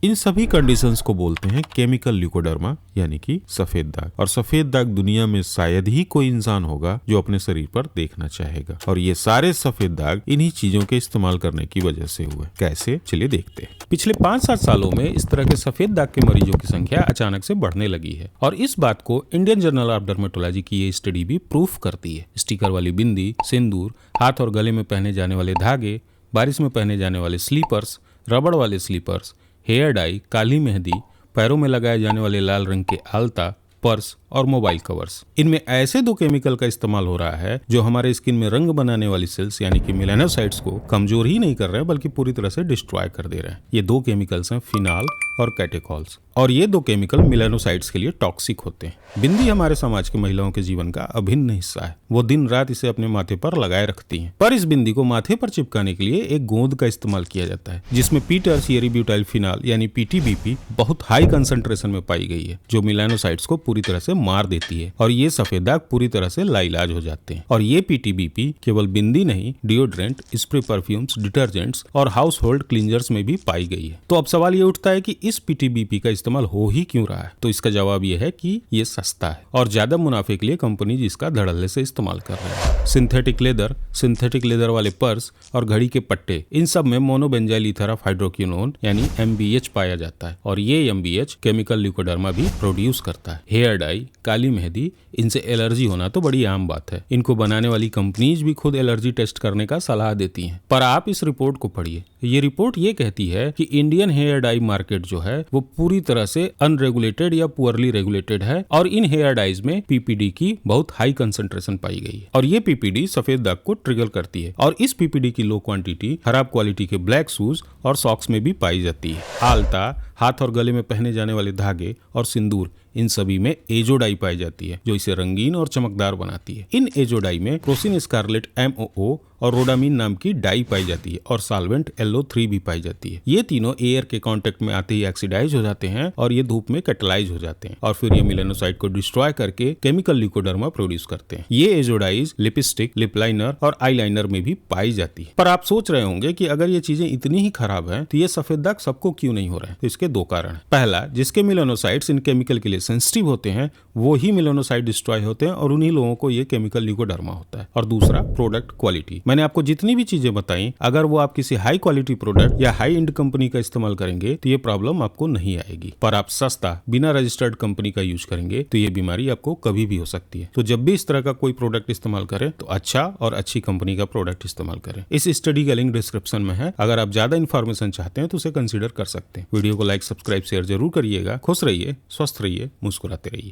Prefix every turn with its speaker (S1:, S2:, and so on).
S1: इन सभी कंडीशंस को बोलते हैं केमिकल ल्यूकोडर्मा यानी कि सफेद दाग। और सफेद दाग दुनिया में शायद ही कोई इंसान होगा जो अपने शरीर पर देखना चाहेगा। और ये सारे सफेद दाग इन्हीं चीजों के इस्तेमाल करने की वजह से हुए। कैसे, चलिए देखते हैं। पिछले 5-7 सालों में इस तरह के सफेद दाग के मरीजों की संख्या अचानक से बढ़ने लगी है और इस बात को इंडियन जर्नल ऑफ डर्मेटोलॉजी की ये स्टडी भी प्रूफ करती है। स्टिकर वाली बिंदी, सिंदूर, हाथ और गले में पहने जाने वाले धागे, बारिश में पहने जाने वाले स्लीपर्स, रबड़ वाले स्लीपर्स, हेयर डाई, काली मेहंदी, पैरों में लगाए जाने वाले लाल रंग के आलता, पर्स और मोबाइल कवर्स, इनमें ऐसे 2 केमिकल का इस्तेमाल हो रहा है जो हमारे स्किन में रंग बनाने वाली सेल्स यानी कि मेलानोसाइट्स को कमजोर ही नहीं कर रहे हैं बल्कि पूरी तरह से डिस्ट्रॉय कर दे रहे हैं। ये 2 केमिकल्स हैं फिनाल और कैटेकॉल्स और ये 2 केमिकल मेलानोसाइट्स के लिए टॉक्सिक होते हैं। बिंदी हमारे समाज की महिलाओं के जीवन का अभिन्न हिस्सा है। वो दिन रात इसे अपने माथे पर लगाए रखती हैं। पर इस बिंदी को माथे पर चिपकाने के लिए एक गोंद का इस्तेमाल किया जाता है जिसमें पी-टर्शियरी ब्यूटाइल फिनाल यानी पीटीबीपी बहुत हाई कंसंट्रेशन में पाई गई है जो मेलानोसाइट्स को पूरी तरह से मार देती है और ये सफेद दाग पूरी तरह से लाइलाज हो जाते हैं। और ये पीटीबीपी केवल बिंदी नहीं, डिओड्रेंट, स्प्रे परफ्यूम्स, डिटर्जेंट्स और हाउस होल्ड क्लींजर्स में भी पाई गई है। तो अब सवाल ये उठता है कि इस पीटीबीपी का इस्तेमाल हो ही क्यों रहा है? तो इसका जवाब ये है कि ये सस्ता है और ज्यादा मुनाफे के लिए कंपनी जिसका धड़ल्ले से इस्तेमाल कर रहे हैं। सिंथेटिक लेदर वाले पर्स और घड़ी के पट्टे, इन सब में मोनोबेंजाइल ईथर ऑफ हाइड्रोक्विनोन यानी MBH पाया जाता है और ये MBH केमिकल ल्यूकोडर्मा भी प्रोड्यूस करता है। हेयर डाई, काली मेहंदी, इनसे एलर्जी होना तो बड़ी आम बात है। इनको बनाने वाली कंपनीज भी खुद एलर्जी टेस्ट करने का सलाह देती हैं। पर आप इस रिपोर्ट को पढ़िए। ये रिपोर्ट ये कहती है कि इंडियन हेयर डाई मार्केट जो है वो पूरी तरह से अनरेगुलेटेड या पुअरली रेगुलेटेड है और इन हेयर डाइज में PPD की बहुत हाई कंसंट्रेशन पाई गई है और ये PPD सफेद दाग को ट्रिगर करती है और इस PPD की लो क्वांटिटी खराब क्वालिटी के ब्लैक शूज और सॉक्स में भी पाई जाती है। आलता, हाथ और गले में पहने जाने वाले धागे और सिंदूर, इन सभी में एजोडाई पाई जाती है जो इसे रंगीन और चमकदार बनाती है। इन एजोडाई में क्रोसिन स्कारलेट MOO और रोडामीन नाम की डाई पाई जाती है और साल्वेंट LO3 भी पाई जाती है। ये तीनों एयर के कांटेक्ट में आते ही ऑक्सीडाइज हो जाते हैं और ये धूप में कैटलाइज हो जाते हैं और फिर ये मेलानोसाइट को डिस्ट्रॉय करके केमिकल ल्यूकोडर्मा प्रोड्यूस करते हैं। ये एजोडाइज लिपस्टिक, लिप लाइनर और आई लाइनर में भी पाई जाती है। पर आप सोच रहे होंगे कि अगर ये चीजें इतनी ही खराब है तो ये सफेद दाग सबको क्यों नहीं हो रहे हैं? तो इसके 2 कारण है। पहला, जिसके मेलानोसाइट्स इन केमिकल के लिए सेंसिटिव होते हैं वो ही मेलानोसाइट डिस्ट्रॉय होते हैं और उन्हीं लोगों को ये केमिकल ल्यूकोडर्मा होता है। और दूसरा, प्रोडक्ट क्वालिटी। मैंने आपको जितनी भी चीजें बताई, अगर वो आप किसी हाई क्वालिटी प्रोडक्ट या हाई एंड कंपनी का इस्तेमाल करेंगे तो ये प्रॉब्लम आपको नहीं आएगी। पर आप सस्ता बिना रजिस्टर्ड कंपनी का यूज करेंगे तो ये बीमारी आपको कभी भी हो सकती है। तो जब भी इस तरह का कोई प्रोडक्ट इस्तेमाल करें तो अच्छा और अच्छी कंपनी का प्रोडक्ट इस्तेमाल करें। इस स्टडी का लिंक डिस्क्रिप्शन में है। अगर आप ज्यादा इन्फॉर्मेशन चाहते हैं तो उसे कंसिडर कर सकते हैं। वीडियो को लाइक, सब्सक्राइब, शेयर जरूर करिएगा। खुश रहिए, स्वस्थ रहिए, मुस्कुराते रहिए।